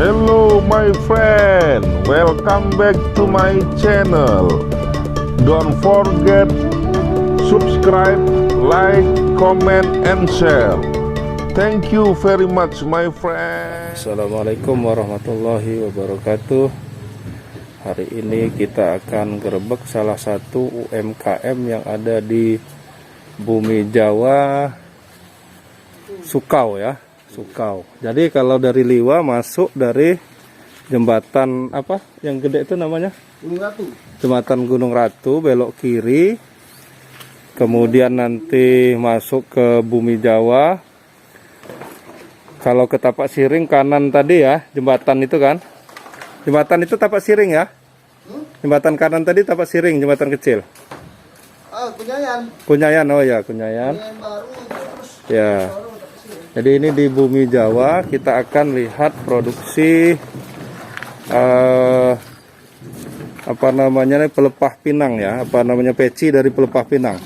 Hello my friend, welcome back to my channel. Don't forget subscribe, like, comment, and share. Thank you very much my friend. Assalamualaikum warahmatullahi wabarakatuh. Hari ini kita akan gerebek salah satu UMKM yang ada di Bumi Jawa, Sukau ya, Sukau. Jadi kalau dari Liwa masuk dari jembatan apa yang gede itu namanya? Gunung Ratu. Jembatan Gunung Ratu, belok kiri. Kemudian nanti masuk ke Bumi Jawa. Kalau ke Tapak Siring kanan tadi ya, jembatan itu kan. Jembatan itu Tapak Siring ya. Jembatan kanan tadi Tapak Siring, jembatan kecil. Kunyayan. Kunyayan, oh ya, Kunyayan. Yang baru terus. Ya. Jadi ini di Bumi Jawa kita akan lihat produksi apa namanya pelepah pinang ya, apa namanya peci dari pelepah pinang.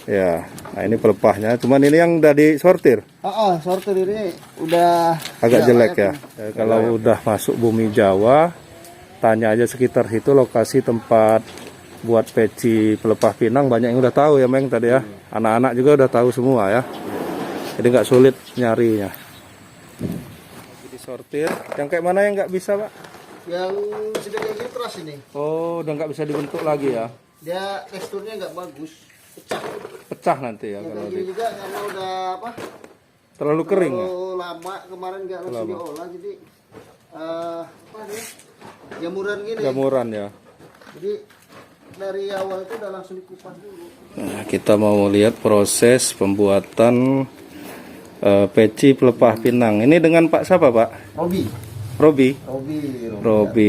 Ya, nah ini pelepahnya. Cuman ini yang udah disortir. Sortir ini udah agak jelek ya. Kalau udah masuk Bumi Jawa, tanya aja sekitar situ lokasi tempat buat peci pelepah pinang, banyak yang udah tahu ya Meng tadi ya. Anak-anak juga udah tahu semua ya. Jadi nggak sulit nyarinya. Lagi disortir. Yang kayak mana yang nggak bisa Pak? Yang sudah kayak keras ini. Oh, udah nggak bisa dibentuk lagi ya? Dia teksturnya nggak bagus, pecah. Pecah nanti ya Yang kalau ini juga karena udah apa? terlalu kering ya? Terlalu lama kemarin nggak langsung diolah, jadi apa dia? Jamuran gini. Jamuran ya. Jadi dari awal itu udah langsung dikupas dulu. Nah, kita mau lihat proses pembuatan peci pelepah pinang. Ini dengan Pak siapa Pak? Robi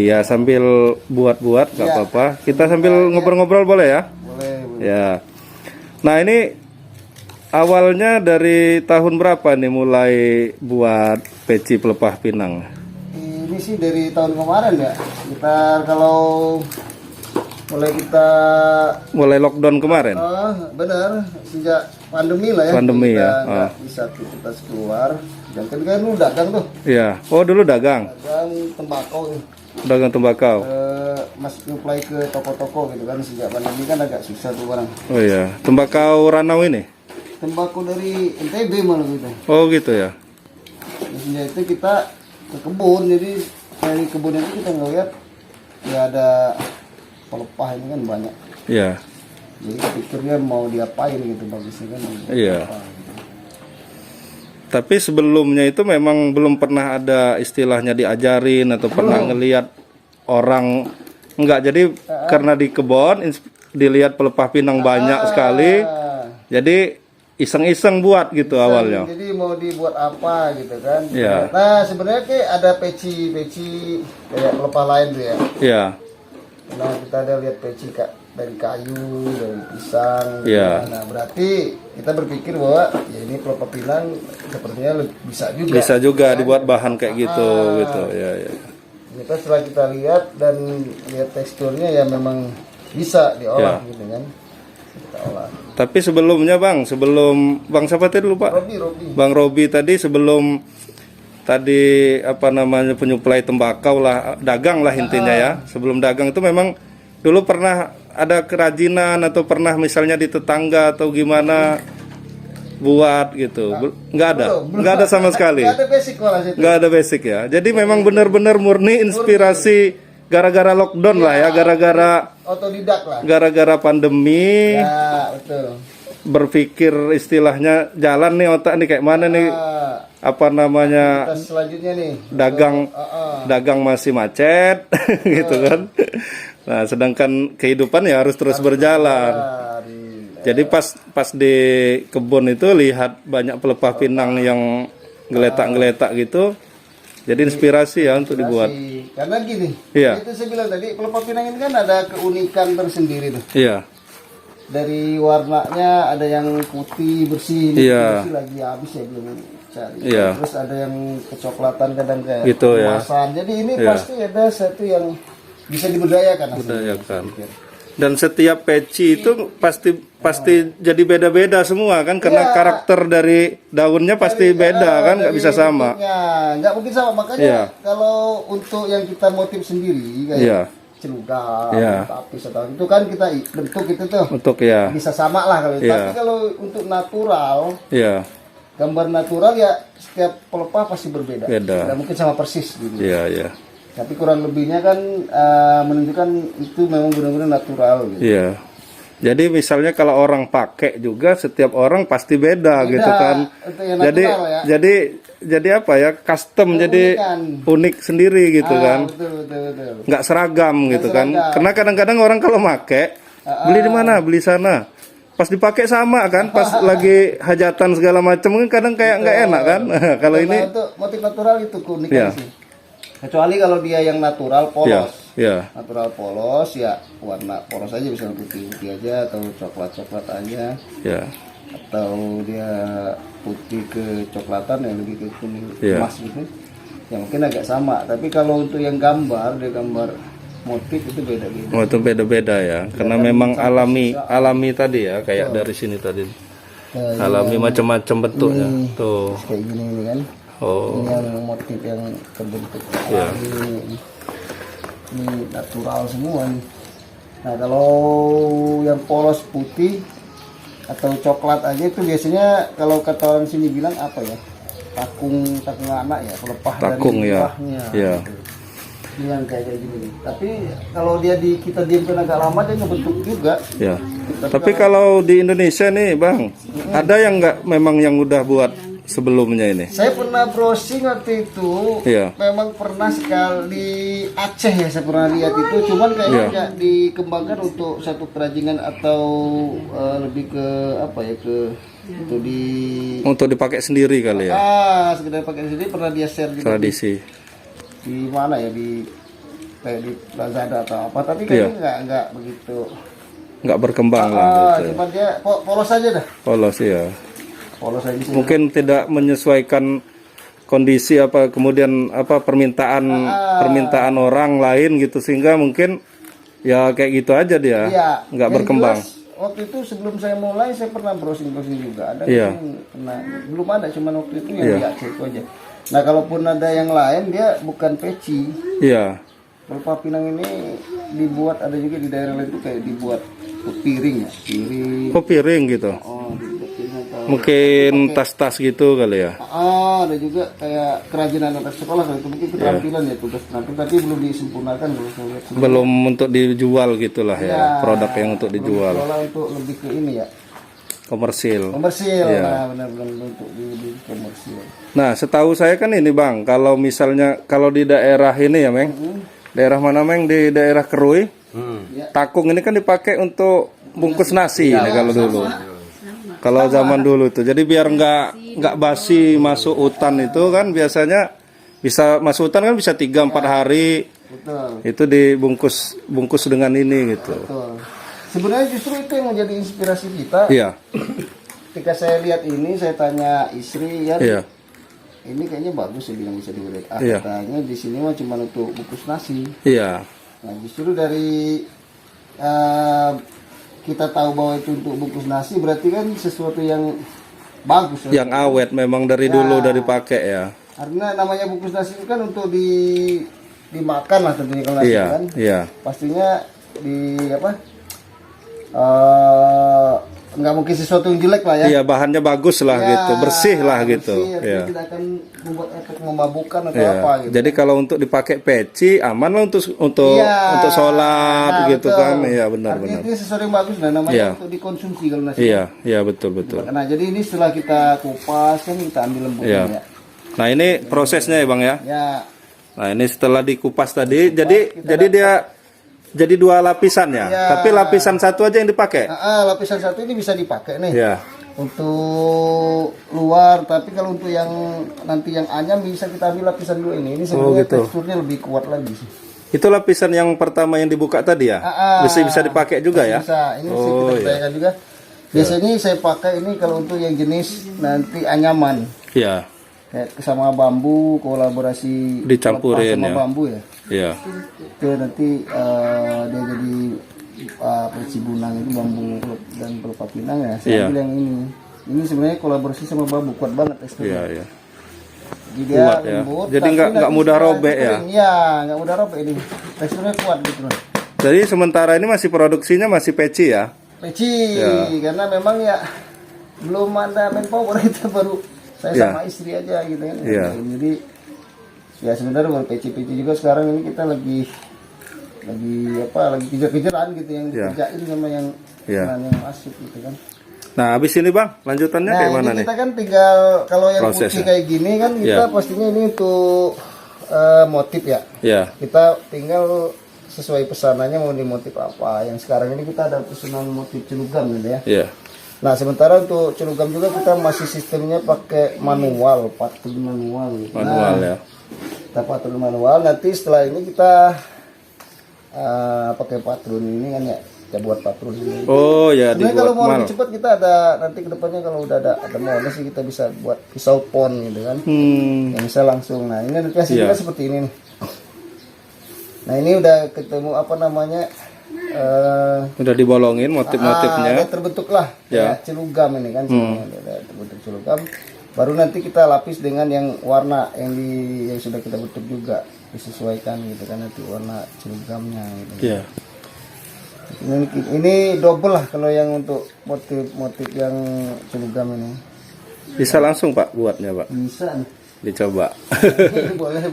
ya, sambil buat-buat nggak apa-apa. Kita sambil ngobrol-ngobrol boleh ya? Boleh. Ya. Nah ini awalnya dari tahun berapa nih mulai buat peci pelepah pinang? Ini sih dari tahun kemarin ya. Kita mulai lockdown kemarin. Benar, sejak pandemi lah ya. Pandemi kita ya. Nggak bisa aktivitas keluar. Dan kan dulu dagang tuh. Iya. Oh dulu dagang. Dagang tembakau. Dagang tembakau. Masuk supply ke toko-toko gitu kan, sejak pandemi kan agak susah tuh orang. Oh iya. Tembakau Ranau ini? Tembakau dari NTB malah gitu. Oh gitu ya. Sejak itu kita ke kebun, jadi dari kebun itu kita ngeliat ya ada pelepah ini kan banyak. Iya. Jadi pikirnya mau diapain gitu bagusnya kan. Iya. Tapi sebelumnya itu memang belum pernah ada istilahnya diajarin atau pernah ngelihat orang enggak. Jadi karena di kebun dilihat pelepah pinang banyak sekali. Jadi iseng-iseng buat gitu awalnya. Jadi mau dibuat apa gitu kan. Iya. Nah, sebenarnya kayak ada peci kayak pelepah lain tuh ya. Iya. Nah, kita ada lihat peci dari kayu, dari pisang. Iya. Nah, berarti kita berpikir bahwa ya ini pelepah pinang sepertinya bisa juga. Bisa juga dibuat bahan kayak gitu gitu. Ya, ya. Kita setelah kita lihat dan lihat teksturnya ya memang bisa diolah gitu kan. Kita olah. Tapi sebelumnya Bang siapa tadi dulu Pak? Robi. Bang Robi tadi sebelum tadi apa namanya penyuplai tembakau lah, dagang lah intinya ya. Sebelum dagang itu memang dulu pernah ada kerajinan atau pernah misalnya di tetangga atau gimana buat gitu. Nggak ada sama sekali. Nggak ada basic malah situ. Nggak ada basic ya. Jadi memang benar-benar murni inspirasi gara-gara lockdown lah ya, gara-gara otodidak lah. Gara-gara pandemi. Ya, betul. Berpikir istilahnya jalan nih otak nih kayak mana nih apa namanya selanjutnya nih dagang masih macet gitu kan. Nah sedangkan kehidupan ya harus terus berjalan. Jadi pas di kebun itu lihat banyak pelepah pinang yang geletak-geletak gitu, jadi inspirasi ya untuk dibuat. Karena gini, iya. Itu saya bilang tadi pelepah pinang ini kan ada keunikan tersendiri tuh. Iya. dari warnanya ada yang putih bersih, ini Iya. bersih lagi habis ya belum cari. Iya. Terus ada yang kecoklatan kadang kayak Gitu ya. kemasan. Jadi ini Iya. pasti ada satu yang bisa diberdayakan. hasilnya. Budayakan. Dan setiap peci itu pasti jadi beda-beda semua kan, karena Iya. karakter dari daunnya pasti beda kan, nggak bisa sama. Nggak mungkin sama, makanya Iya. kalau untuk yang kita motif sendiri kayak Iya. celugam, Iya. tapis atau itu kan kita bentuk itu tuh Untuk ya, bisa sama lah kalau itu. Iya. Tapi kalau untuk natural, ya, gambar natural ya setiap pelepah pasti berbeda. Beda. Nggak mungkin sama persis gitu. ya, ya, Tapi kurang lebihnya kan menunjukkan itu memang benar-benar natural gitu. iya. Jadi misalnya kalau orang pakai juga setiap orang pasti beda, gitu kan. Untuk yang Jadi natural ya. jadi apa ya, custom, jadi Keunikan. unik sendiri gitu kan. Betul. Nggak seragam gitu kan. seragam. Karena kadang-kadang orang kalau make beli di mana, beli sana. Pas dipakai sama kan, pas lagi hajatan segala macam kan kadang kayak nggak enak kan. Kalau Karena ini untuk motif natural itu keunikan Iya. sih. Kecuali kalau dia yang natural polos. ya, Natural polos ya warna polos aja, bisa putih-putih aja atau coklat-coklat aja, ya, atau dia putih ke coklatan yang lebih ke kuning Iya. emas gitu. Ya mungkin agak sama, tapi kalau untuk yang gambar, dia gambar motif itu beda-beda. oh, itu beda-beda ya. Karena memang alami tadi ya, kayak dari sini tadi. Kayak Alami macam-macam bentuknya. Tuh. kayak gini ini kan. Oh, Ini yang motif yang terbentuk Iya. ini natural semua nih. Nah kalau yang polos putih atau coklat aja itu biasanya kalau kata orang sini bilang apa ya, takung anak ya, pelepah takung dari ya. buahnya. Ya. Ini yang kayak gini nih. Tapi kalau dia kita diamkan agak lama dia ngebentuk juga. Ya. Tapi kalau di Indonesia nih, Bang, ada yang nggak memang yang udah buat sebelumnya ini? Saya pernah browsing waktu itu, Iya. memang pernah sekali di Aceh ya saya pernah lihat itu, cuman kayaknya Iya. nggak dikembangkan untuk satu kerajinan atau lebih ke apa ya, ke untuk di Untuk dipakai sendiri kali ya, sekedar pakai sendiri. Pernah dia share gitu tradisi. di mana ya, di kayak di Lazada atau apa, tapi Iya. kayaknya nggak begitu. Nggak berkembang lah gitu. Cuman dia polos aja dah, Polos ya. polos aja sih. Mungkin tidak menyesuaikan kondisi apa, kemudian apa permintaan orang lain gitu, sehingga mungkin ya kayak gitu aja dia, Iya, nggak yang berkembang. jelas, waktu itu sebelum saya mulai saya pernah browsing juga, ada Iya. yang pernah, belum ada, cuman waktu itu yang Iya. di Aceh itu aja. Nah kalaupun ada yang lain dia bukan peci. Iya, Pelepah Pinang ini dibuat, ada juga di daerah lain itu kayak dibuat piring ya, piring. kok piring gitu. Oh, dibuat piring atau Mungkin tas-tas gitu kali ya. ada juga kayak kerajinan anak sekolah kalau itu mungkin keterampilan ya, tugas terampil, tapi belum disempurnakan kalau saya lihat. Belum untuk dijual gitulah ya, Ya, produk yang untuk dijual, Sekolah untuk lebih ke ini ya, komersil. komersil. Iya. Nah benar-benar untuk di komersil. Nah, setahu saya kan ini Bang, kalau misalnya kalau di daerah ini ya Meng, daerah mana Meng, di daerah Kerui, takung ini kan dipakai untuk bungkus nasi ini kalau dulu. Kalau zaman dulu tuh, jadi biar nggak basi masuk hutan itu kan biasanya bisa masuk hutan kan bisa 3-4 hari Betul. itu dibungkus dengan ini gitu. Betul. Sebenarnya justru itu yang menjadi inspirasi kita. Iya, Ketika saya lihat ini, saya tanya istri ya, iya, ini kayaknya bagus, saya bilang bisa diurut. Iya. Katanya di sini mah cuma untuk bungkus nasi. iya, Nah justru dari kita tahu bahwa itu untuk bungkus nasi, berarti kan sesuatu yang bagus. Ya. yang awet memang dari dulu dari pakai ya. Karena namanya bungkus nasi itu kan untuk dimakan lah tentunya kalau nasi Iya, kan. iya. Pastinya di apa? Nggak mungkin sesuatu yang jelek lah ya. Iya, bahannya bagus lah Ya, gitu, bersih lah gitu. bersih, artinya Iya. tidak akan membuat efek memabukkan atau Iya. apa gitu. Jadi kalau untuk dipakai peci aman lah untuk Iya. sholat Nah, gitu betul. kan. Iya, Artinya benar-benar. itu sesuatu yang bagus, nah namanya Iya. untuk dikonsumsi kalau nasi. Iya, iya betul. Nah jadi ini setelah kita kupas kan kita ambil lembutnya Iya. ya. Nah, ini prosesnya ya, Bang ya. Ya, Nah, ini setelah dikupas tadi, jadi dia jadi 2 lapisan ya. Iya. Tapi lapisan satu aja yang dipakai. lapisan satu ini bisa dipakai nih Iya. untuk luar, tapi kalau untuk yang nanti yang anyam bisa kita ambil lapisan dua ini. Ini sebenarnya gitu. teksturnya lebih kuat lagi sih. Itu lapisan yang pertama yang dibuka tadi ya? Bisa dipakai juga ya? Bisa. Ini bisa kita gunakan juga. Biasanya saya pakai ini kalau untuk yang jenis nanti anyaman. Iya. Kayak sama bambu, kolaborasi Dicampurin sama ya. bambu ya. Iya. Itu nanti dia jadi peci bunang itu bambu dan pelepah pinang ya. Saya ambil yang ini. Ini sebenarnya kolaborasi sama bambu, kuat banget teksturnya. Iya, iya. Jadi dia Kuat ya. lembut, Jadi tapi nggak nanti mudah setelah robek itu ya? kering. Iya, nggak mudah robek ini. Teksturnya kuat gitu loh. Jadi sementara ini masih produksinya masih peci ya? Peci, karena memang ya belum ada manpower, kita baru saya sama istri aja gitu kan. Jadi ya sebenarnya baru peci-peci juga sekarang ini kita lagi kejar-kejaran gitu yang kerjain sama yang masuk gitu kan. Nah, habis ini Bang, lanjutannya kayak mana nih? Kita kan tinggal kalau yang prosesnya putih kayak gini kan kita pastinya ini untuk motif ya. Iya. Kita tinggal sesuai pesanannya mau di motif apa. Yang sekarang ini kita ada pesanan motif celugam gitu ya. Iya. Nah, sementara untuk celugam juga kita masih sistemnya pakai manual, patrun manual. Manual ya. Kita patrun manual. Nanti setelah ini kita pakai patrun ini kan ya. Kita buat patrun ini. Oh ya, sebenarnya kalau mau lebih cepat kita ada nanti kedepannya kalau udah ada model sih kita bisa buat pisau pon gitu kan. Yang bisa langsung. Nah, ini nanti hasilnya seperti ini nih. Nah, ini udah ketemu apa namanya? Udah dibolongin motif-motifnya. Udah terbentuk lah ya celugam ini kan. Udah terbentuk celugam. Baru nanti kita lapis dengan yang warna yang sudah kita bentuk juga disesuaikan gitu kan nanti warna celugamnya gitu. Iya. Ini double lah kalau yang untuk motif-motif yang celugam ini. Bisa langsung Pak buatnya Pak? Bisa nih. Dicoba. boleh.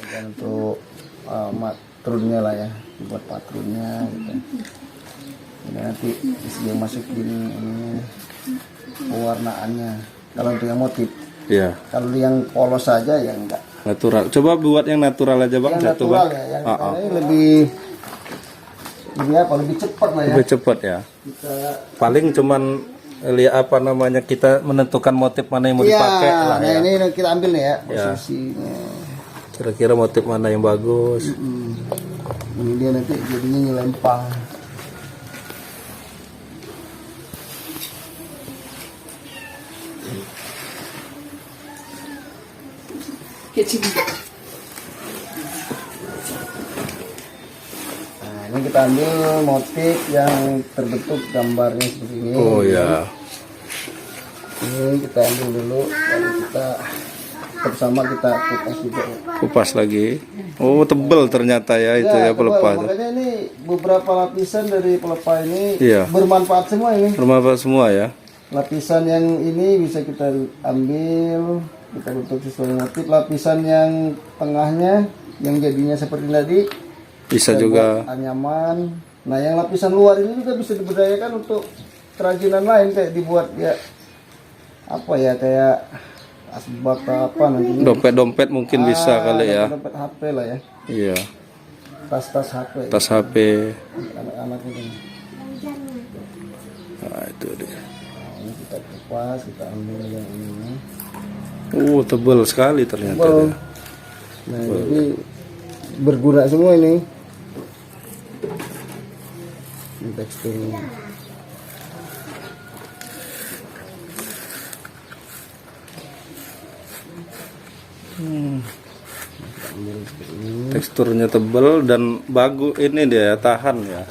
Dan untuk patrunnya lah ya, buat patrunnya gitu. Ini nanti bisa masukin ini pewarnaannya. Kalau untuk yang motif. Iya. Kalau yang polos saja ya enggak. Natural. Coba buat yang natural aja Bang. Yang natural ya, yang ini lebih cepat lah ya. Lebih cepat ya. Paling cuman lihat apa namanya kita menentukan motif mana yang mau dipakai lah ya. Ini kita ambil nih ya posisinya. Kira-kira motif mana yang bagus. Ini dia nanti jadinya nyelempang. Ini kita ambil motif yang terbentuk gambarnya seperti ini. Oh ya. Ini kita ambil dulu, lalu kita bersama kita kupas juga. Kupas lagi. Oh tebel ternyata ya itu ya pelepah. Makanya ini beberapa lapisan dari pelepah ini bermanfaat semua ini. Bermanfaat semua ya. Lapisan yang ini bisa kita ambil, kita bentuk sesuai motif. Lapisan yang tengahnya yang jadinya seperti tadi. Bisa juga anyaman. Nah, yang lapisan luar ini juga bisa diberdayakan untuk kerajinan lain kayak dibuat ya apa ya kayak asbak apa nanti. Dompet-dompet mungkin bisa kali ya. Dompet HP lah ya. Iya. Tas-tas HP. Tas HP. Anak-anak ini. Nah, itu dia. Nah, ini kita kupas, kita ambil yang ini. Tebal sekali ternyata. Tebal. Nah, jadi berguna semua ini. Teksturnya. Teksturnya tebal dan bagus ini dia tahan ya.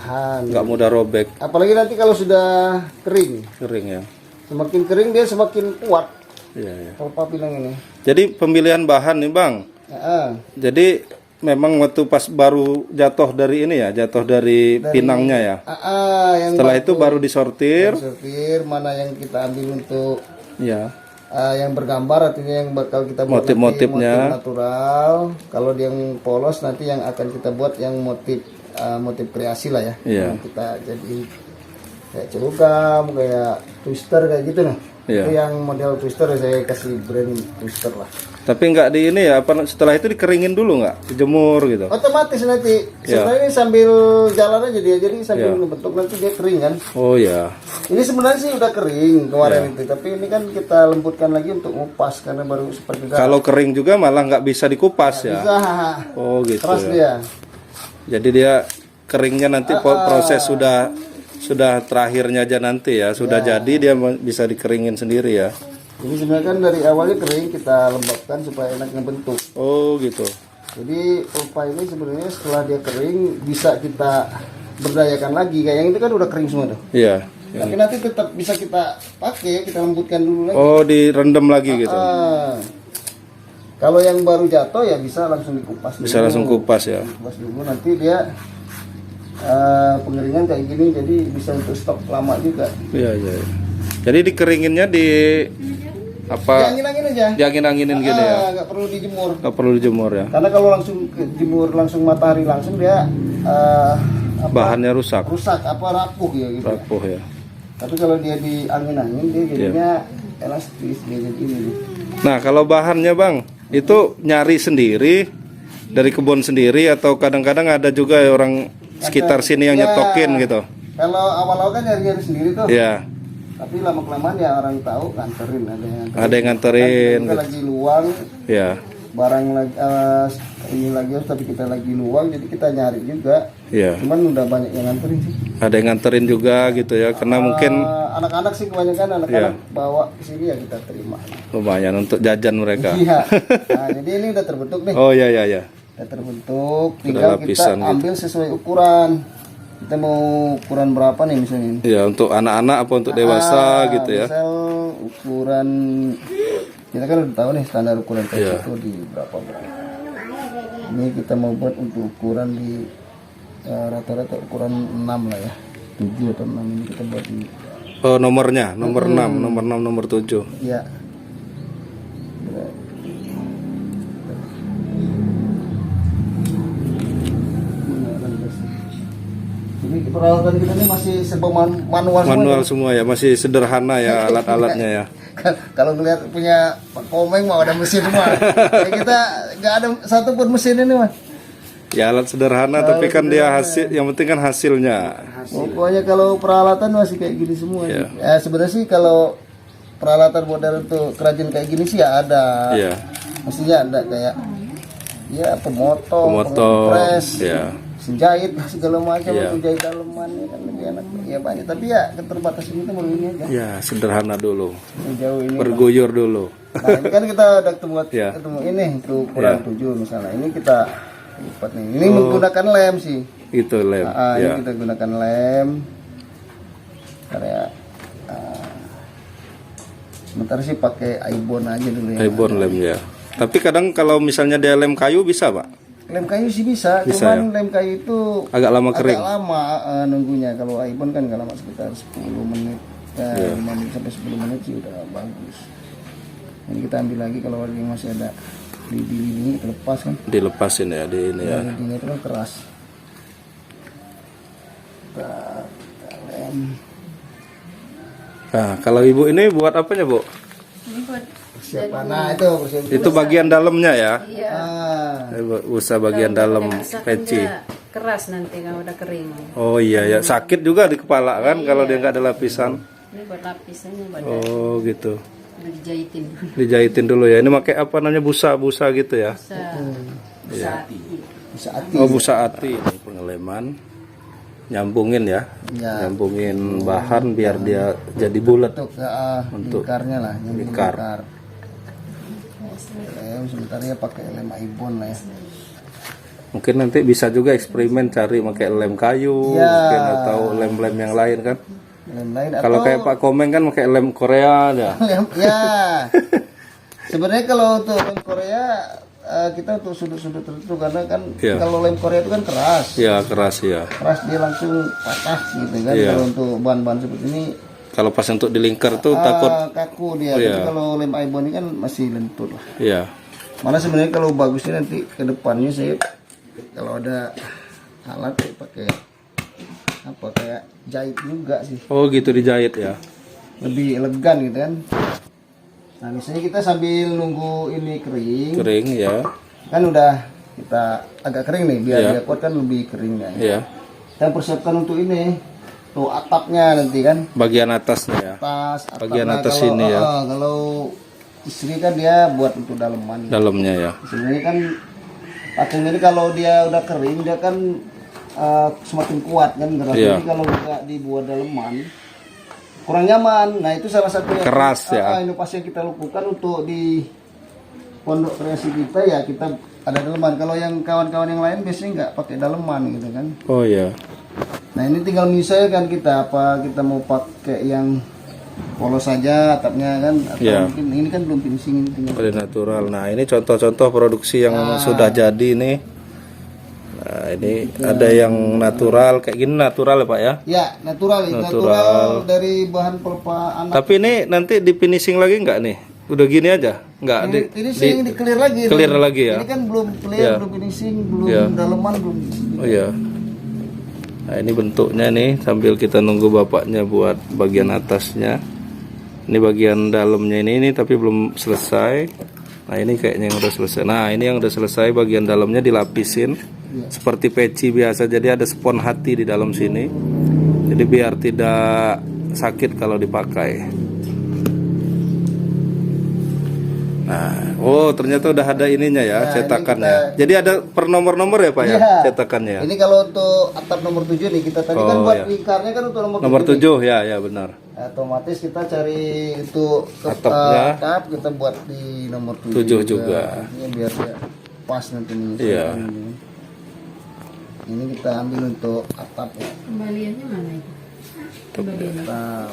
Nggak mudah robek. Apalagi nanti kalau sudah kering. Kering ya. Semakin kering dia semakin kuat. Iya. Pelepah pinang ini. Jadi pemilihan bahan nih Bang. Jadi memang waktu pas baru jatuh dari ini ya, jatuh dari pinangnya ya. Setelah itu baru disortir. Disortir mana yang kita ambil untuk yang bergambar artinya yang bakal kita buat motif-motifnya motif natural. Kalau yang polos nanti yang akan kita buat yang motif kreasi lah ya. Yang kita jadi kayak celugam, kayak twister kayak gitu nah. Itu yang model twister saya kasih brand twister lah. Tapi nggak di ini ya, apa setelah itu dikeringin dulu nggak, dijemur gitu? Otomatis nanti. Sebenarnya ini sambil jalan aja dia, jadi sambil ngebentuk nanti dia kering kan. Oh ya. Ini sebenarnya sih udah kering kemarin itu, tapi ini kan kita lembutkan lagi untuk ngupas karena baru seperti kalau kering juga malah nggak bisa dikupas ya. Bisa. Oh gitu. Keras dia. Jadi dia keringnya nanti proses sudah terakhirnya aja nanti ya. Sudah jadi dia bisa dikeringin sendiri ya. Jadi sebenarnya kan dari awalnya kering kita lembabkan supaya enak ngebentuk. Oh gitu. Jadi pelepah ini sebenarnya setelah dia kering bisa kita berdayakan lagi. Kayak yang itu kan udah kering semua tuh. Iya. Tapi nanti tetap bisa kita pakai, kita lembutkan dulu lagi. Oh, direndam lagi gitu. Kalau yang baru jatuh ya bisa langsung dikupas. Bisa langsung kupas ya. Kupas dulu nanti dia pengeringan kayak gini, jadi bisa untuk stok lama juga. Iya, iya. Jadi dikeringinnya di apa? Angin-angin aja. Diangin-anginin gini ya. Nggak perlu dijemur. Nggak perlu dijemur ya. Karena kalau langsung jemur langsung matahari langsung dia Bahannya rusak. rusak rapuh ya gitu. Rapuh ya. Tapi kalau dia di angin-angin dia jadinya elastis, dia jadi ini. Nah, kalau bahannya Bang, itu nyari sendiri dari kebun sendiri atau kadang-kadang ada juga orang sekitar sini yang nyetokin gitu. Kalau awal-awal kan nyari-nyari sendiri tuh. Iya. Tapi lama-kelamaan ya orang tahu nganterin, Ada yang nganterin. Kita lagi luang, Ya. barang lagi ini lagi tapi kita lagi luang, jadi kita nyari juga. Iya. Cuman udah banyak yang nganterin sih. Ada yang nganterin juga gitu ya, karena mungkin Anak-anak sih kebanyakan anak-anak bawa ke sini ya kita terima. lumayan untuk jajan mereka. Iya. Nah, jadi ini udah terbentuk nih. Oh iya iya iya. Udah terbentuk, tinggal kita lapisan gitu. ambil sesuai ukuran. Kita mau ukuran berapa nih misalnya? Ya, untuk anak-anak apa untuk dewasa gitu ya. Misal ukuran kita kan udah tahu nih standar ukuran peci Iya. itu di berapa. Ini kita mau buat untuk ukuran di rata-rata ukuran 6 lah ya. 7 atau 6 ini kita buat di Oh, nomornya, nomor 6, nomor 6, nomor 7. ya. Jadi peralatan kita ini masih serba manual semua. Manual semua ya, masih sederhana ya alat-alatnya ya. Kalau ngeliat punya Komeng mau ada mesin semua. Jadi kita nggak ada satu pun mesin ini mah. Ya alat sederhana tapi kan dia hasil, yang penting kan hasilnya. Pokoknya kalau peralatan masih kayak gini semua. Iya. Ya sebenarnya sih kalau peralatan modern tuh kerajinan kayak gini sih ya ada. Iya. Mestinya ada kayak ya pemotong, Pemotong, pengepres, ya. senjahit segala macam, Iya. penjahit daleman ya kan lebih enak. Ya banyak tapi ya keterbatasan kita baru ini aja. Ya, sederhana dulu. Jauh ini. Berguyur dulu. Nah, ini kan kita udah Iya. ketemu ini untuk ukuran 7 misalnya. Ini kita lipat nih. Ini menggunakan lem sih. Itu lem. Ini Ya. kita gunakan lem. Kayak sementara sih pakai Aibon aja dulu ya. Aibon lem ya. Tapi kadang kalau misalnya dia lem kayu bisa, Pak? Lem kayu sih bisa, Bisa, cuman lem kayu itu Agak lama kering. agak lama nunggunya. Kalau Aibon kan nggak lama, sekitar 10 menit. Ya, 5 menit sampai 10 menit sih udah bagus. Ini kita ambil lagi kalau ada yang masih ada di ini kita lepas kan. Dilepasin ya di ini ya. Ini itu kan keras. Kita lem. Nah, kalau ibu ini buat apanya, Bu? Ini buat Persiapan. Nah itu persiapan. Itu bagian dalamnya ya. iya. Usaha bagian dalam peci. Keras nanti kalau udah kering. Oh iya ya, sakit juga di kepala kan kalau dia nggak ada lapisan. Ini buat lapisannya buat Oh gitu. dijahitin. Dijahitin dulu ya. Ini pakai apa namanya, busa-busa gitu ya. Bisa Bisa hati. Oh, busa ati ini pengeleman. Nyambungin ya. Ya. Nyambungin bahan biar dia jadi bulat. Untuk lingkarnya lah, yang lingkar. lingkar. Lem sebentar ya pakai lem Aibon lah ya. Mungkin nanti bisa juga eksperimen cari pakai lem kayu, Ya. mungkin atau lem-lem yang lain kan. Lem lain Kalau atau kayak Pak Komeng kan pakai lem Korea ya. lem ya. Sebenarnya kalau untuk lem Korea kita untuk sudut-sudut tertentu karena kan Iya. kalau lem Korea itu kan keras. Ya keras ya. Keras dia langsung patah gitu kan. Iya. Kalau untuk bahan-bahan seperti ini Kalau pas untuk dilingkar tuh takut. kaku dia. Iya. Tapi kalau lem Aibon ini kan masih lentur lah. Ya. Mana sebenarnya kalau bagusnya nanti ke depannya saya kalau ada alat saya pakai apa kayak jahit juga sih, Oh gitu dijahit ya. lebih elegan gitu kan. Nah misalnya kita sambil nunggu ini kering, Kering ya. kan udah kita agak kering nih biar Iya. dia kuat kan lebih kering kan. Ya. Kita persiapkan untuk ini tuh atapnya nanti kan, Bagian atasnya ya. atap. Bagian Nah, atas kalau, ini ya. kalau istri kan dia buat untuk daleman. Dalamnya ya. Sebenarnya kan patung ini kalau dia udah kering dia kan semakin kuat kan keras. Iya. Jadi kalau nggak dibuat daleman kurang nyaman. Nah itu salah satu yang Keras ya. inovasi yang kita lakukan untuk di pondok kreasi kita ya, kita ada daleman. Kalau yang kawan-kawan yang lain biasanya nggak pakai daleman gitu kan. Oh iya. Nah ini tinggal menyesuaikan kita, apa kita mau pakai yang polos saja atapnya kan, atau Iya. mungkin ini kan belum finishing, ini tinggal. Pada natural. Nah ini contoh-contoh produksi yang sudah jadi nih. Nah ini ada yang natural kayak gini, natural ya Pak ya. Ya natural, natural dari bahan pelepah anak. Tapi ini nanti di finishing lagi nggak nih? Udah gini aja? Nggak Finishing di clear lagi. clear lagi ya? Ini kan belum clear, belum finishing, belum daleman, belum. Oh iya. Nah ini bentuknya nih sambil kita nunggu bapaknya buat bagian atasnya. Ini bagian dalamnya ini tapi belum selesai. Nah ini kayaknya yang udah selesai. Nah ini yang udah selesai, bagian dalamnya dilapisin seperti peci biasa. Jadi ada spon hati di dalam sini. Jadi biar tidak sakit kalau dipakai. Nah, oh ternyata udah ada ininya ya, cetakannya. Jadi ada per nomor-nomor ya Pak ya, cetakannya. Ini kalau untuk atap nomor 7 nih, kita tadi kan buat lingkarnya kan untuk nomor 7. Nomor 7 ya benar. Otomatis kita cari itu Atapnya. atap, kita buat di nomor 7 juga. Ini biar dia pas nanti nih. Iya. Ini kita ambil untuk atap ya. Kembaliannya mana itu? Kembaliannya. Atap.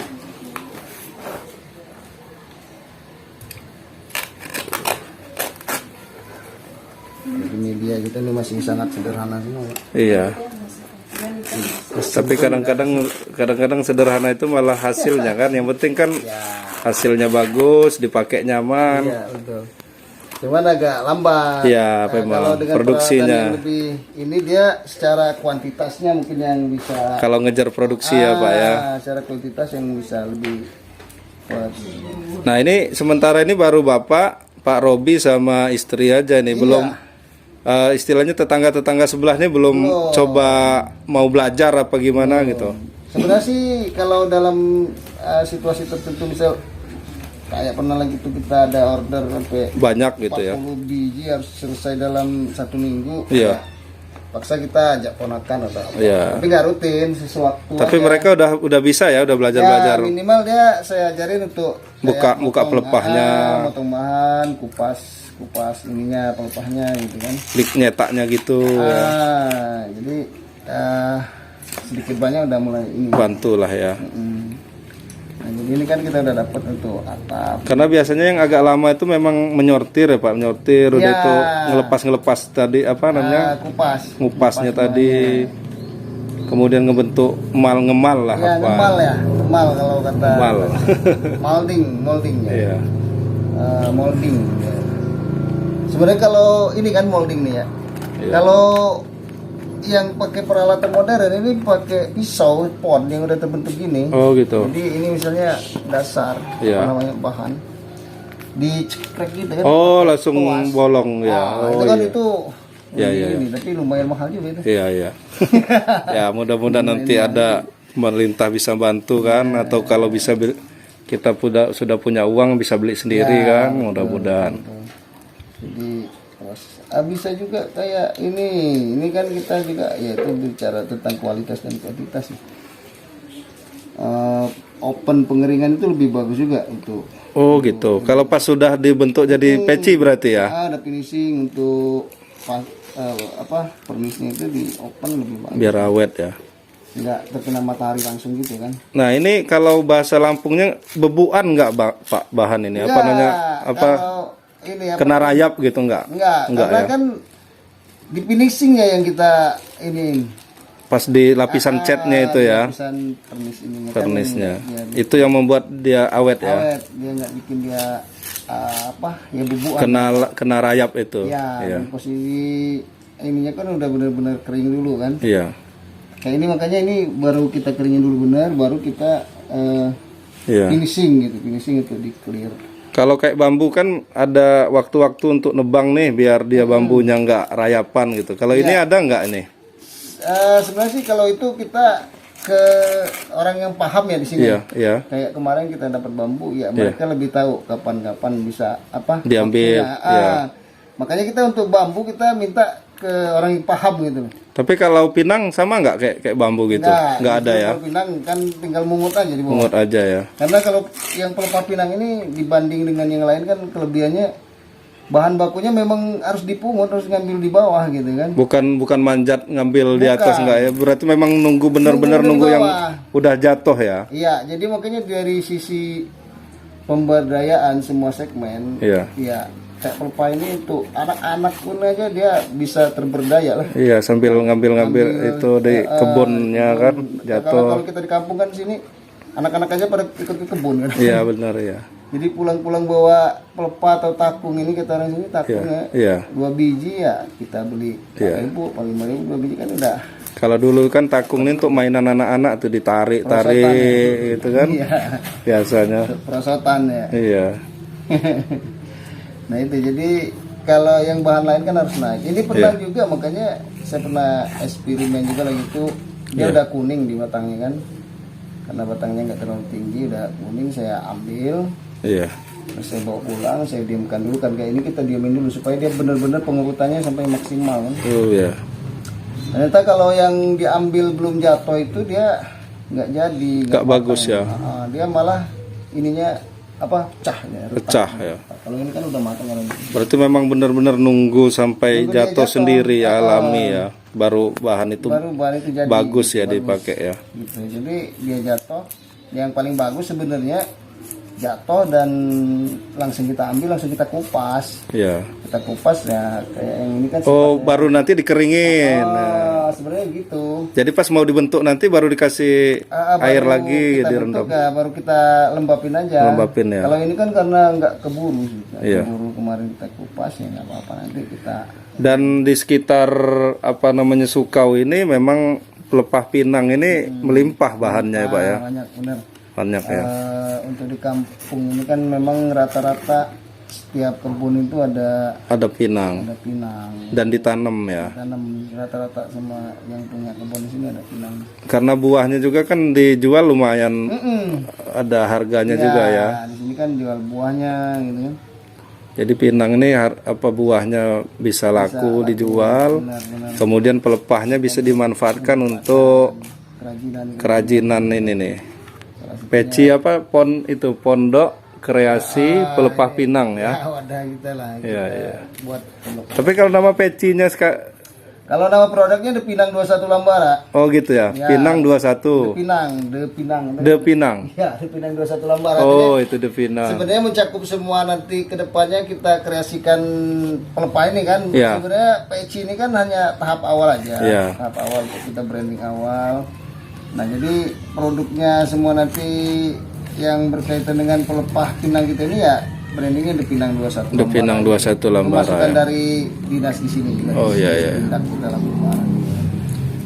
Jadi media kita ini masih sangat sederhana semua. Iya. Tapi kadang-kadang sederhana itu malah hasilnya kan. Yang penting kan hasilnya bagus, dipakai nyaman. Iya betul. Cuman agak lambat. Iya, memang kalau dengan produksinya. peralatan yang lebih ini dia secara kuantitasnya mungkin yang bisa. Kalau ngejar produksi ya Pak ya. Secara kuantitas yang bisa lebih kuat. Nah ini sementara ini baru Bapak, Pak Robi sama istri aja nih. Belum istilahnya tetangga-tetangga sebelah ini belum coba mau belajar apa gimana gitu. Sebenarnya sih kalau dalam situasi tertentu misal kayak pernah lagi tuh kita ada order sampai Banyak gitu ya. 40 biji harus selesai dalam 1 minggu. Iya. Paksa kita ajak ponakan atau apa. Iya. Tapi nggak rutin sesuatu. Tapi aja. mereka udah bisa ya, udah belajar-belajar. Ya, minimal dia saya ajarin untuk kayak Buka pelepahnya. motong bahan, kupas ininya pelepahnya gitu kan. Klik nyetaknya gitu ya. Jadi sedikit banyak udah mulai ini. Bantulah ya. Nah, jadi ini kan kita udah dapat untuk atap. Karena biasanya yang agak lama itu memang menyortir ya Pak, menyortir udah Ya. itu ngelepas tadi apa namanya? Ngupasnya tadi. Kemudian ngebentuk ngemal lah Ya, apa. ngemal kalau kata. Ngemal. molding ya. Iya. Molding. Ya. Sebenarnya kalau ini kan molding nih ya. Iya. Kalau yang pakai peralatan modern ini pakai pisau pon yang udah terbentuk gini. Oh gitu. Jadi ini misalnya dasar Iya. apa namanya bahan dicekrek gitu kan. Oh langsung Puas. bolong ya. Itu Oh kan iya. itu Iya, iya, ini, tapi lumayan mahal juga itu. Iya iya. Ya mudah-mudahan nanti ada pemerintah bisa bantu kan, atau kalau bisa kita sudah punya uang bisa beli sendiri kan, mudah-mudahan. Jadi bisa juga kayak ini kan kita juga ya itu bicara tentang kualitas dan kuantitas sih. Open pengeringan itu lebih bagus juga untuk. Oh gitu. Kalau pas sudah dibentuk jadi peci berarti ya? Ada finishing untuk pernisnya itu di open lebih bagus. Biar awet ya. Nggak terkena matahari langsung gitu kan. Nah ini kalau bahasa Lampungnya bebuan nggak Pak bahan ini? Apa namanya? Apa? Ini Kena rayap gitu nggak? Enggak, karena ya? kan di finishing ya yang kita ini. Pas di lapisan catnya itu ya? Lapisan pernis ini. Pernisnya. Kan, Itu yang membuat dia awet ya? awet, dia nggak bikin dia ya bubuan. Kena rayap itu. Ya, Iya. posisi ininya kan udah benar-benar kering dulu kan. Iya. Kayak ini makanya ini baru kita keringin dulu benar, baru kita Iya. finishing itu di clear. Kalau kayak bambu kan ada waktu-waktu untuk nebang nih biar dia bambunya nggak rayapan gitu. Kalau ini ada nggak ini? Sebenarnya sih kalau itu kita ke orang yang paham ya di sini. Iya, iya. Kayak kemarin kita dapat bambu, ya mereka lebih tahu kapan-kapan bisa Diambil, waktunya. iya. Makanya kita untuk bambu kita minta ke orang yang paham gitu. Tapi kalau pinang sama nggak kayak bambu gitu? Nggak ada ya? Kalau pinang kan tinggal mungut aja di bawah. Mungut aja ya. Karena kalau yang pelepah pinang ini dibanding dengan yang lain kan kelebihannya bahan bakunya memang harus dipungut, harus ngambil di bawah gitu kan. Bukan manjat ngambil di atas Bukan. nggak ya? Berarti memang nunggu benar-benar nunggu yang bawah. udah jatuh ya? Iya, jadi makanya dari sisi pemberdayaan semua segmen, Iya. ya kayak pelepah ini untuk anak-anak pun aja dia bisa terberdaya lah. Iya, sambil ngambil itu di kebunnya kan jatuh. Kalau kita di kampung kan sini anak-anak aja pada ikut ke kebun kan. Iya benar ya. Jadi pulang-pulang bawa pelepah atau takung ini kita orang sini takungnya Iya. 2 biji ya kita beli Iya. 4.000 paling 5.000 2 biji kan udah. Kalau dulu kan takung ini untuk mainan anak-anak tuh ditarik gitu kan. Iya. Biasanya. Perosotan ya. Iya. Nah itu jadi kalau yang bahan lain kan harus naik. Ini pernah juga makanya saya pernah eksperimen juga lagi itu dia udah kuning di batangnya kan. Karena batangnya nggak terlalu tinggi udah kuning saya ambil. Iya. Terus saya bawa pulang, saya diamkan dulu kan kayak ini kita diamin dulu supaya dia benar-benar pengurutannya sampai maksimal kan. Oh ya. Ternyata kalau yang diambil belum jatuh itu dia nggak jadi. Nggak bagus ya. Dia malah ininya apa pecah ya. Pecah ya. Kalau ini kan udah matang kalau ini. Berarti memang benar-benar nunggu sampai Nunggu dia jatuh jatuh. sendiri ya, alami ya. Baru bahan itu Baru bahan itu jadi bagus ya bagus. dipakai ya. Gitu. Jadi dia jatuh. Yang paling bagus sebenarnya jatuh dan langsung kita ambil, langsung kita kupas. Iya. Kita kupas ya kayak yang ini kan. Oh, baru nanti dikeringin. Sebenarnya gitu. Jadi pas mau dibentuk nanti baru dikasih air Baru lagi kita direndam. bentuk, baru kita lembapin aja. Lembapin ya. Kalau ini kan karena nggak keburu sih. Nggak Iya. keburu kemarin kita kupas ya nggak apa-apa nanti kita. Dan di sekitar apa namanya Sukau ini memang pelepah pinang ini melimpah bahannya ya Pak ya. Banyak benar. Banyak ya. Untuk di kampung ini kan memang rata-rata setiap kebun itu ada Ada pinang pinang. dan ditanam ya. Tanam rata-rata sama yang punya kebun di sini ada pinang. Karena buahnya juga kan dijual lumayan ada harganya juga ya. Nah, di sini kan jual buahnya gitu kan. Jadi pinang ini apa buahnya bisa laku dijual. Benar-benar Kemudian pelepahnya bisa dimanfaatkan untuk kerajinan. kerajinan ini nih. Peci apa pondok kreasi pelepah pinang ya. Wadah kita lah. Iya, iya. Buat pondok. Tapi kalau nama pecinya Kalau nama produknya The Pinang 21 Lambara. oh gitu ya. Pinang 21. The Pinang. De Pinang. Ya, The Pinang 21 Lambara. Oh, itu De Pinang. Sebenarnya mencakup semua nanti ke depannya kita kreasikan pelepah ini kan. Iya. Sebenarnya peci ini kan hanya tahap awal aja. Iya. Tahap awal untuk kita branding awal. Nah, jadi produknya semua nanti yang berkaitan dengan pelepah pinang kita ini ya brandingnya The Pinang 21 De Pinang 21 Lambara. Masukan Ya. dari dinas di sini. Oh, iya, iya. Tindak kita Lambara.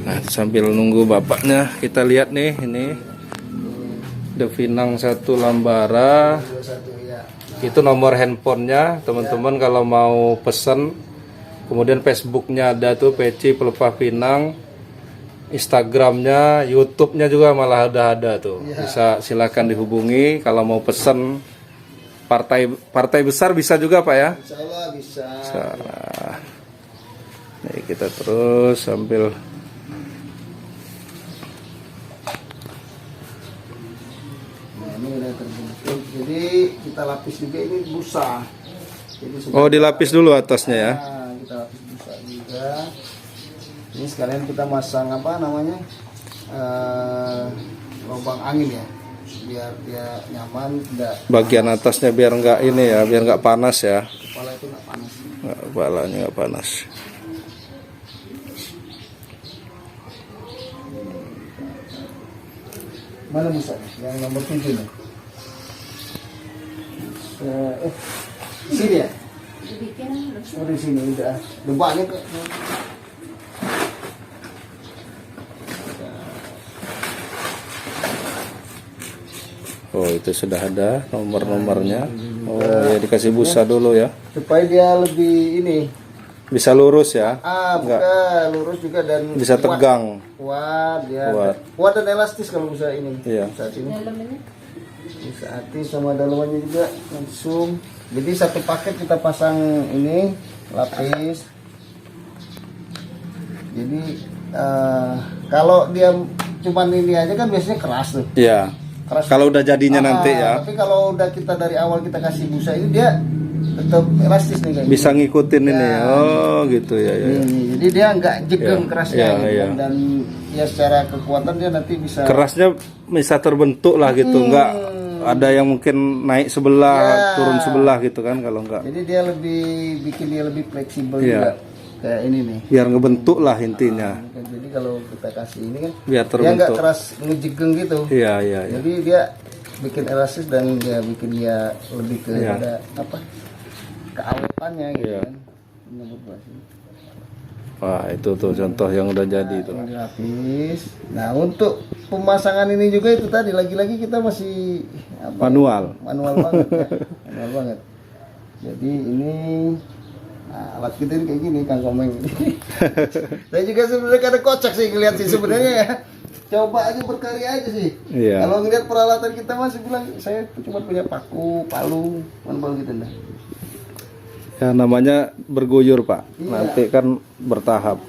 Nah, sambil nunggu bapaknya kita lihat nih ini De Pinang 1 Lambara. 21 ya. Itu nomor handphonenya teman-teman kalau mau pesen. Kemudian Facebooknya ada tuh peci pelepah pinang. Instagramnya, YouTube-nya juga malah ada tuh. Bisa silakan dihubungi kalau mau pesen. Partai besar bisa juga Pak ya. Insya Allah bisa. Nah, nih kita terus sambil Nah, ini udah terbentuk. Jadi kita lapis juga ini busa. Jadi oh dilapis dulu atasnya ya. Nah, kita lapis busa juga. Ini sekalian kita masang apa namanya lubang angin ya, biar dia nyaman, tidak Bagian atasnya biar nggak ini ya, biar nggak panas ya. kepala itu nggak panas. Kepalanya nggak panas. Mana busa? Yang nomor 7 nih. Di sini ya? Dibikin harus Oh di sini udah. Lebaknya ke. Oh itu sudah ada nomor-nomornya. Oh ya dikasih busa dulu ya. Supaya dia lebih ini. Bisa lurus ya. Bukan lurus juga dan Bisa kuat. tegang. Kuat ya. Kuat. Kuat dan elastis kalau bisa ini. Iya. Saat ini. dalamnya. Bisa hati sama dalamannya juga langsung. Jadi satu paket kita pasang ini lapis. Jadi kalau dia cuman ini aja kan biasanya keras tuh. Iya. Keras. Kalau udah jadinya nanti ya. Tapi kalau udah kita dari awal kita kasih busa ini dia tetap elastis nih kayak Bisa gini. ngikutin ini. Ya. Oh, gitu ya, ya. Jadi dia nggak jegem Ya, kerasnya ya, gitu ya. kan. Dan ya secara kekuatan dia nanti bisa Kerasnya bisa terbentuk lah gitu, nggak ada yang mungkin naik sebelah, Ya. turun sebelah gitu kan kalau nggak. jadi dia lebih bikin dia lebih fleksibel Iya. juga kayak ini nih. Biar ngebentuk lah intinya. Jadi kalau kita kasih ini kan Biar dia nggak terbentuk. keras ngejegeng gitu. Iya, iya, iya. Jadi dia bikin elastis dan dia bikin dia lebih ke Iya. ada apa keawetannya gitu Iya. kan. Menurut gua sih. Wah, itu tuh contoh yang udah jadi tuh. Ini lapis. Nah untuk pemasangan ini juga itu tadi lagi-lagi kita masih apa, Manual. manual banget ya. Manual banget. Jadi ini alat kita ini kayak gini Kang Komeng. Saya juga sebenarnya kadang kocak sih ngeliat sih sebenarnya ya. Coba aja berkarya aja sih. Iya. Kalau ngeliat peralatan kita masih bilang saya cuma punya paku, palu, manual gitu dah. Ya namanya berguyur Pak. Iya. Nanti kan bertahap.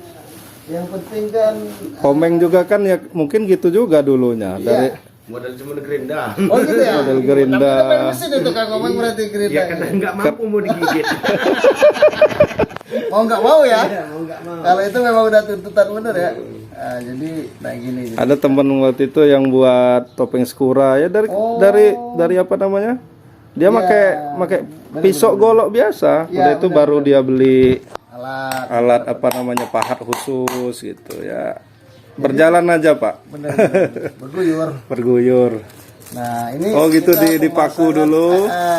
Yang penting kan Komeng juga kan ya mungkin gitu juga dulunya dari Modal cuma gerinda. oh gitu ya. model gerinda. Tapi kan main mesin itu Kang Komeng berarti gerinda. Ya karena nggak mampu mau digigit. Mau nggak mau ya? Mau nggak mau. Kalau itu memang udah tuntutan bener ya. Nah, jadi kayak gini. Ada teman waktu itu yang buat topeng skura ya dari Oh. dari apa namanya? Dia pakai pisau golok biasa. Ya, Udah itu baru dia beli Alat. alat apa namanya pahat khusus gitu ya. Berjalan aja Pak. Bener. Berguyur. Berguyur. Nah ini. Oh gitu kita dipaku pemasangan- dulu.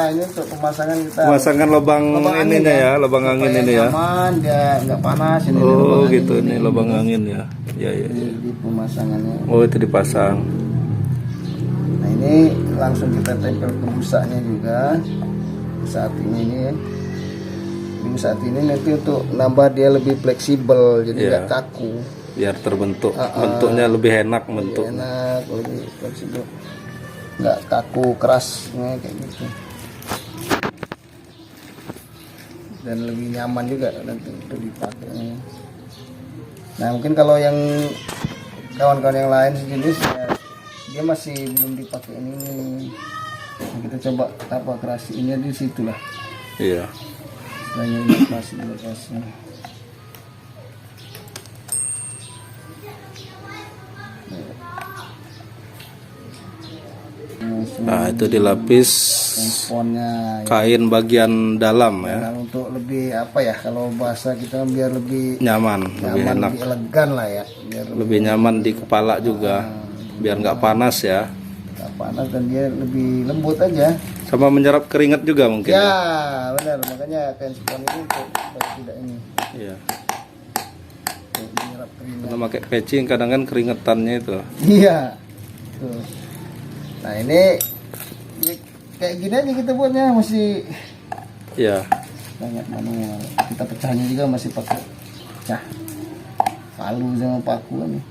Ini untuk pemasangan kita. Pemasangan lubang angin ininya ya, lubang angin Supaya ini ya. Nyaman, dia nggak panas ini. Oh lubang angin gitu ini. ini lubang angin ya. Ya ya. ya. Di pemasangannya. Oh itu dipasang. Nah ini langsung kita tempel ke busanya juga saat ini ya. Di saat ini nanti untuk nambah dia lebih fleksibel jadi Iya. nggak kaku. Biar terbentuk. Bentuknya lebih enak bentuk. Enak, lebih fleksibel, nggak kaku kerasnya kayak gitu, dan lebih nyaman juga nanti untuk dipakai. Nah mungkin kalau yang kawan-kawan yang lain sejenis ya, dia masih belum dipakai ini. Nah, kita coba apa kerasinya di situ lah. Iya. Banyak inovasi. Nah itu dilapis Handphonenya ya. kain bagian dalam ya. Nah, untuk lebih apa ya kalau bahasa kita biar lebih Nyaman, lebih nyaman, enak. lebih elegan lah ya, biar Lebih nyaman di kepala juga. Biar nggak panas ya. nggak panas dan dia lebih lembut aja. Sama menyerap keringat juga mungkin. Ya benar, makanya kain spon ini untuk tidak ini Iya. untuk menyerap keringat. Karena pakai peci kadang kan keringetannya itu. Iya. Tuh. Nah ini ya, kayak gini aja kita buatnya masih Iya. banyak manual. Kita pecahnya juga masih pakai pecah palu sama paku nih.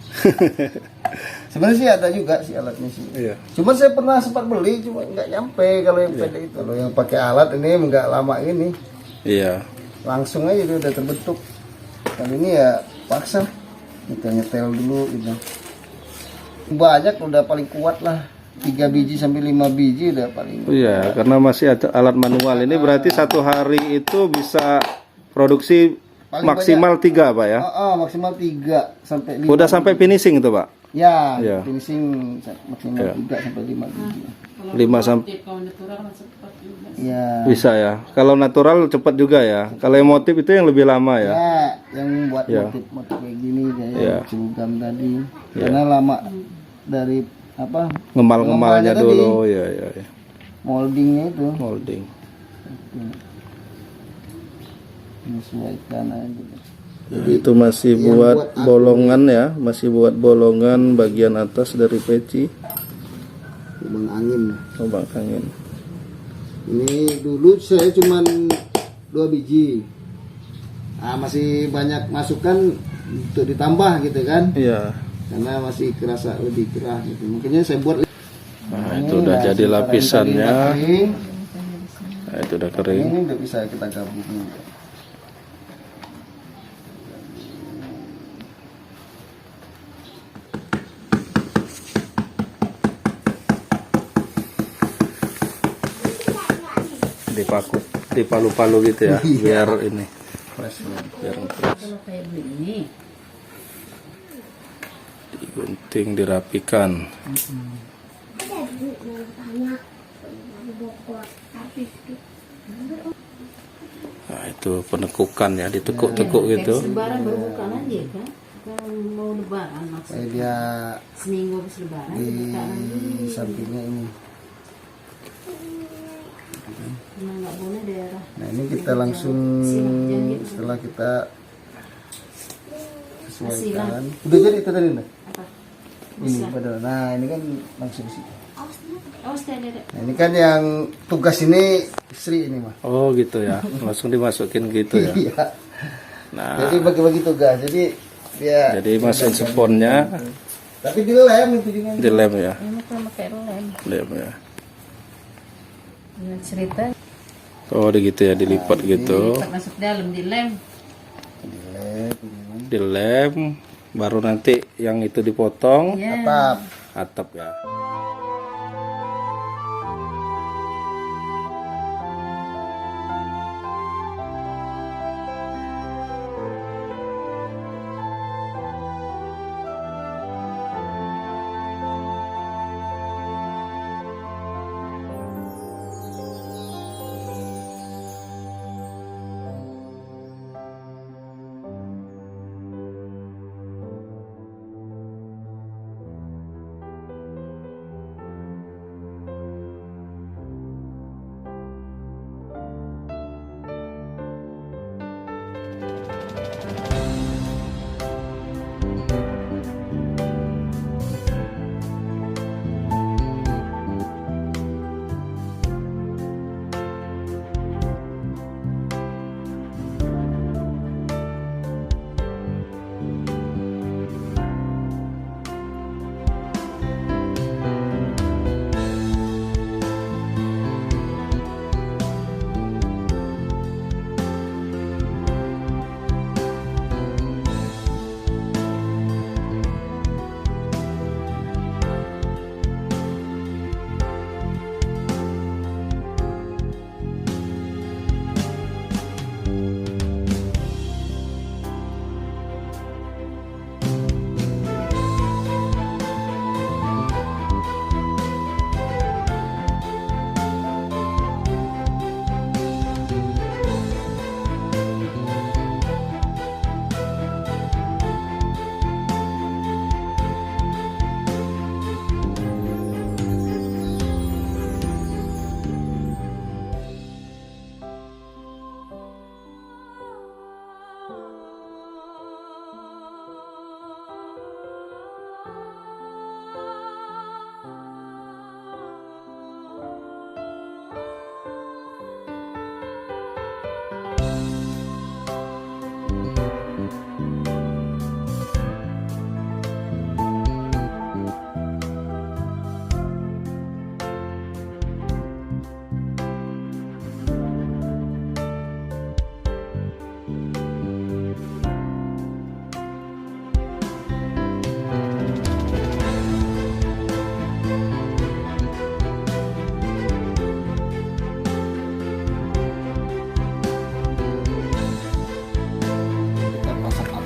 Sebenarnya sih ada juga sih alatnya sih. Iya. Cuman saya pernah sempat beli, cuma nggak nyampe kalau yang pendek itu. Kalau yang pakai alat ini nggak lama ini, Iya. langsung aja dia udah terbentuk. Kali ini ya paksa, kita nyetel dulu gitu. Banyak udah paling kuat lah, 3 biji sampai 5 biji udah paling. Iya, karena masih ada alat manual ini berarti satu hari itu bisa produksi Paling maksimal 3 Pak ya. Maksimal 3 sampai 5. Udah sampai finishing itu Pak. Ya, Iya. finishing maksimal 3 sampai 5 biji. 5 sampai Kalau natural kan cepat juga. Ya. bisa ya. Kalau natural cepat juga ya. Kalau yang motif itu yang lebih lama ya. Ya, yang buat Ya. motif kayak gini kayak Ya. cugam tadi. Karena lama dari apa? Ngemal-ngemalnya Ngemalnya tadi. dulu ya ya ya. Moldingnya itu Molding. menyesuaikan aja. Jadi itu masih buat bolongan ya, masih buat bolongan bagian atas dari peci. Lubang angin. Lubang angin. Ini dulu saya cuman 2 biji. Ah, masih banyak masukan untuk ditambah gitu kan. Iya. Karena masih kerasa lebih gerah gitu. Makanya saya buat Nah, itu udah jadi lapisannya. Kering. Nah, itu udah kering. Ini udah bisa kita gabung. dipalu-palu gitu ya, biar ini, Fresh ya. biar fresh. Kalau kayak begini, Digunting, dirapikan. Nah, itu penekukan ya, ditekuk-tekuk gitu. kayak lebaran baru bukaan aja kan? Kalau mau lebaran Kayak maksudnya. dia Seminggu habis lebaran, di bukaan lagi. sampingnya ini. Cuma nggak boleh daerah. Nah ini kita langsung setelah kita sesuaikan. Udah jadi itu tadi, nah? Apa? Ini padahal. Nah ini kan langsung di situ. Oh, ada. Nah ini kan yang tugas ini Sri ini mah. Oh gitu ya, langsung dimasukin gitu ya. Iya. Nah, Jadi bagi-bagi tugas. Jadi dia. jadi masukin sponnya, Tapi dilem itu juga. dilem ya, Ini kalau pakai lem. lem ya. Dengan cerita, Oh gitu ya, dilipat gitu, lipat masuk dalam di lem. Dilem. dilem, baru nanti yang itu dipotong, Ya. Atap. atap ya.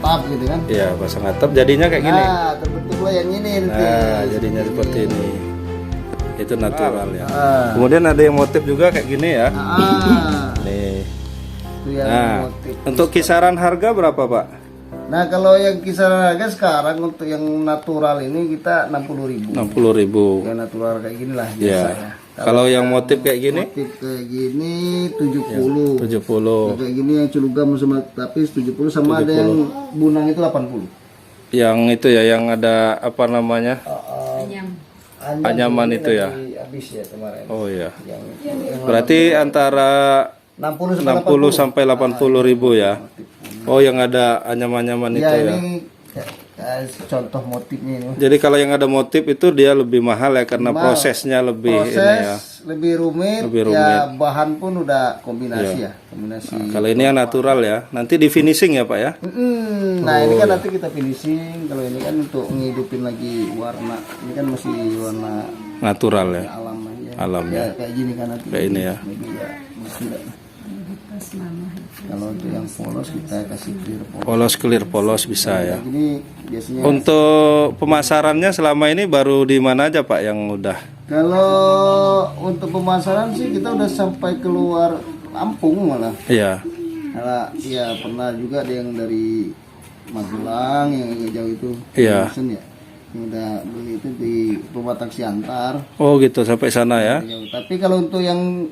Atap gitu kan. Iya, pasang atap jadinya kayak gini. Nah, terbentuklah yang ini nanti. Nah, jadinya seperti ini. Itu natural ya. Ah. Kemudian ada yang motif juga kayak gini ya. Ah, Nih. itu yang Nah, motif. untuk kisaran harga berapa, Pak? Nah, kalau yang kisaran harga sekarang untuk yang natural ini kita 60.000. 60.000. Yang natural kayak gini lah biasa Ya. ya. Kalau yang motif kayak gini Motif kayak gini 70. 70. Kayak gini yang celugam sama tapis 70 sama ada yang bunang itu 80. Yang itu ya, yang ada apa namanya? Ayam. Anyaman ini itu ya. lagi habis ya kemarin. Oh iya. Yang Berarti antara 60 60 sampai 80.000 ya. Oh, yang ada anyaman-anyaman itu ya ya. ini contoh motifnya ini. Jadi kalau yang ada motif itu dia lebih mahal ya, karena Mahal. prosesnya lebih Proses ini ya. lebih rumit, Lebih ya bahan pun udah kombinasi ya, kombinasi. Kalau ini yang natural ya. Nanti di finishing ya, Pak ya. Nah ini kan nanti kita finishing. Kalau ini kan untuk ngidupin lagi warna. Ini kan masih warna Natural ya. alam aja. Alam ya. Kayak gini kan nanti. Kayak ini ya. Jadi ya enggak. Kalau untuk yang polos kita kasih clear polos. Polos clear polos bisa ya. Jadi biasanya Untuk pemasarannya selama ini baru di mana aja Pak yang udah? kalau untuk pemasaran sih kita udah sampai keluar Lampung malah. Iya. Nah, ya pernah juga ada yang dari Magelang yang agak jauh itu. Iya. Pesen ya. Yang udah beli itu di Pematang Siantar. Oh gitu sampai sana ya. Jauh. Tapi kalau untuk yang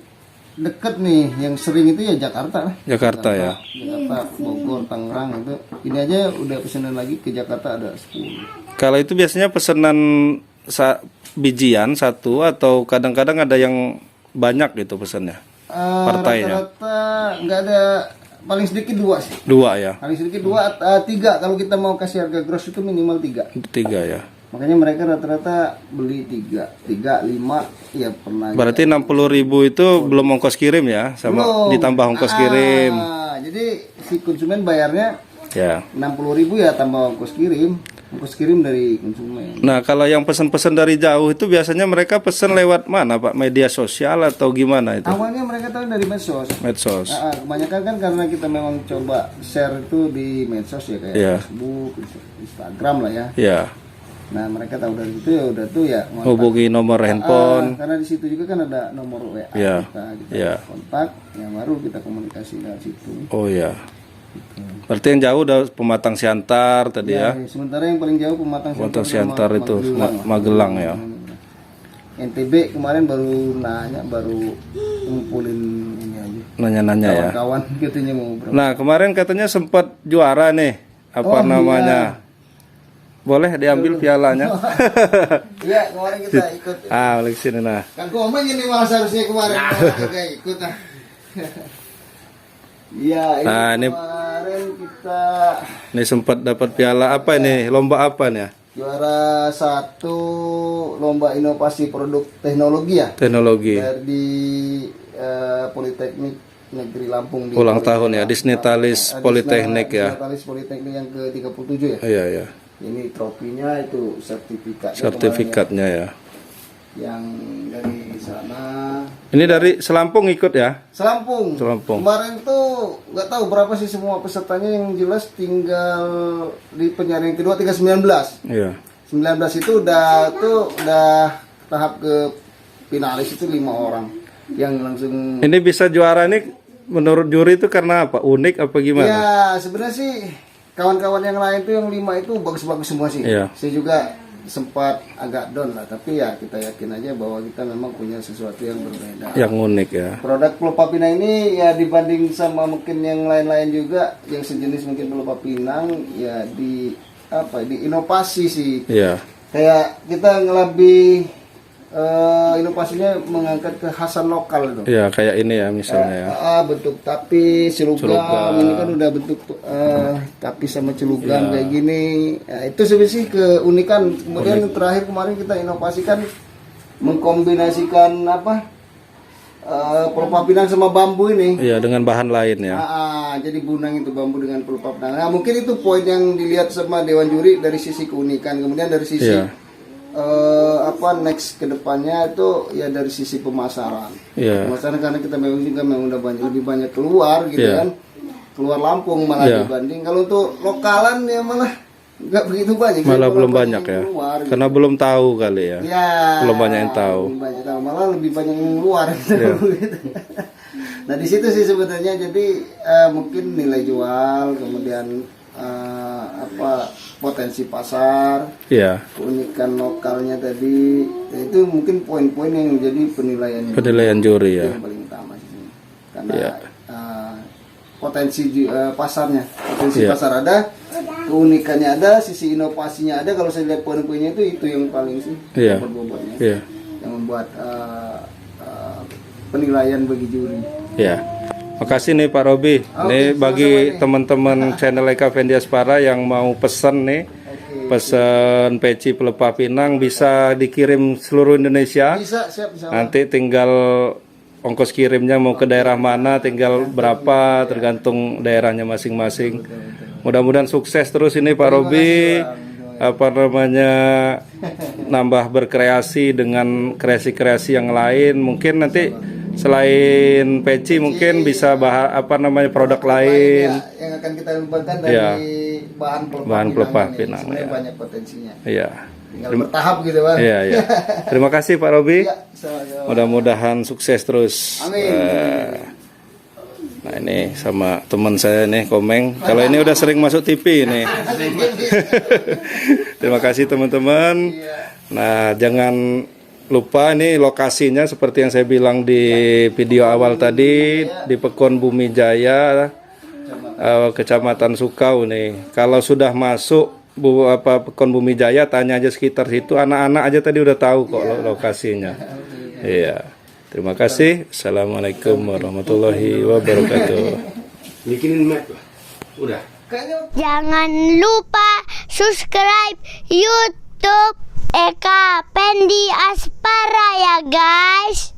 deket nih, yang sering itu ya Jakarta lah. Jakarta ya. Jakarta, Bogor, Tangerang itu. Ini aja udah pesanan lagi ke Jakarta ada 10. Kalau itu biasanya pesanan bijian satu atau kadang-kadang ada yang banyak gitu pesannya. Partainya. Rata-rata nggak ada, paling sedikit 2 sih. 2 ya. Paling sedikit 2, 3 kalau kita mau kasih harga gross itu minimal 3. 3 ya. Makanya mereka rata-rata beli 3, 5 ya pernah. Berarti 60.000 itu belum ongkos kirim ya, sama Belum. ditambah ongkos kirim. Jadi si konsumen bayarnya Ya. 60.000 ya tambah ongkos kirim. Ongkos kirim dari konsumen. Nah, kalau yang pesan-pesan dari jauh itu biasanya mereka pesan lewat mana, Pak? Media sosial atau gimana itu? Awalnya mereka tahu dari medsos. Medsos. Kebanyakan kan karena kita memang coba share itu di medsos ya kayak Iya. Facebook, Instagram lah ya. Ya. Nah mereka tahu dari itu ya udah tuh ya ngontak. Hubungi nomor handphone. Karena di situ juga kan ada nomor WA Iya. kita Iya. kontak, yang baru kita komunikasi dari situ. Oh ya. Berarti yang jauh udah Pematang Siantar tadi ya. Sementara yang paling jauh Pematang Pematang Siantar Siantar itu Magelang. Magelang ya. NTB kemarin baru nanya, baru ngumpulin ini aja. Nanya-nanya ya. Kawan-kawan katanya mau berapa. Nah, kemarin katanya sempat juara nih. Apa Oh, namanya? Boleh diambil pialanya? Iya, kemarin kita ikut. Balik sini nah. Kang Komeng ini malah seharusnya kemarin agak ikut nah. Iya, Nah, ini- kemarin kita Ini sempat dapat piala apa ini? Lomba apa nih? juara 1 lomba inovasi produk teknologi ya Teknologi. dari Politeknik Negeri Lampung di Ulang tahun ya, Disnitalis Politeknik ya. Disnitalis Politeknik yang ke-37 ya. Iya, iya. Ini trofinya itu sertifikatnya Sertifikatnya ya. kemarin yang dari sana. Ini dari Selampung ikut ya? Selampung. Selampung. Kemarin tuh nggak tahu berapa sih semua pesertanya, yang jelas tinggal di penyaringan kedua tinggal 19. Iya. 19 itu udah tahap ke finalis itu 5 orang yang langsung. Ini bisa juara nih menurut juri itu karena apa? Unik apa gimana? Ya sebenarnya sih kawan-kawan yang lain tuh yang 5 itu bagus-bagus semua sih. Iya. Saya juga sempat agak down lah, tapi ya kita yakin aja bahwa kita memang punya sesuatu yang berbeda. Yang unik ya. Produk pelupa pinang ini ya dibanding sama mungkin yang lain-lain juga yang sejenis mungkin pelupa pinang ya di inovasi sih. Iya. Kayak kita lebih inovasinya mengangkat kekhasan lokal itu. Iya, kayak ini ya misalnya ya. Bentuk tapi celugam Celugam. ini kan udah bentuk tapi sama celugam kayak gini. Ya, itu sebenarnya keunikan. Kemudian terakhir kemarin kita inovasikan mengkombinasikan pelupa pinang sama bambu ini. Iya, dengan bahan lain ya. Jadi bunang itu bambu dengan pelupa pinang. Nah, mungkin itu poin yang dilihat sama dewan juri dari sisi keunikan. Kemudian dari sisi Iya. Next kedepannya itu ya dari sisi pemasaran. Iya. Pemasaran karena kita memang juga udah lebih banyak keluar gitu Iya. kan, keluar Lampung malah Iya. dibanding kalau untuk lokalan ya malah nggak begitu banyak. Malah Jadi belum kalau banyak yang ya. keluar, gitu. Karena belum tahu kali ya. Ya, belum banyak yang tahu. belum banyak tahu. Malah lebih banyak yang keluar. Iya. Gitu. Nah di situ sih sebenarnya jadi mungkin nilai jual, kemudian potensi pasar, Iya. keunikan lokalnya tadi, itu mungkin poin-poin yang menjadi Penilaian juri ya. yang paling utama sih. Karena Iya. potensi pasarnya, potensi Iya. pasar ada, keunikannya ada, sisi inovasinya ada. Kalau saya lihat poin-poinnya itu yang paling sih Iya. bobot-bobotnya, Iya. yang membuat penilaian bagi juri. Ya, makasih nih Pak Robi. Nih bagi teman-teman channel Eka Vendiaspara yang mau pesen nih, pesen peci pelepah pinang bisa dikirim seluruh Indonesia. Bisa, siap, bisa. Nanti tinggal ongkos kirimnya mau ke daerah mana, tinggal berapa, tergantung daerahnya masing-masing. Mudah-mudahan sukses terus ini Pak Robi. Apa namanya, nambah berkreasi dengan kreasi-kreasi yang lain. Mungkin nanti selain peci mungkin bisa produk lain. Yang akan kita kembangkan dari Iya. bahan pelepah ini. pinang, Sebenarnya ya. banyak potensinya. Iya. Tinggal bertahap gitu Bang. Iya, iya. Terima kasih Pak Robi. Iya, sama-sama. Mudah-mudahan sukses terus. Amin. Nah ini sama teman saya nih Komeng. Kalau ini udah sering masuk TV nih. Terima kasih teman-teman. Nah jangan lupa ini lokasinya seperti yang saya bilang di video awal tadi di Pekon Bumi Jaya, Kecamatan Sukau nih. Kalau sudah masuk Pekon Bumi Jaya, tanya aja sekitar situ. Anak-anak aja tadi udah tahu kok lokasinya. Iya. Terima kasih. Assalamualaikum warahmatullahi wabarakatuh. Bikinin mic lah. Udah. Jangan lupa subscribe YouTube Eka Pendi Aspara ya guys.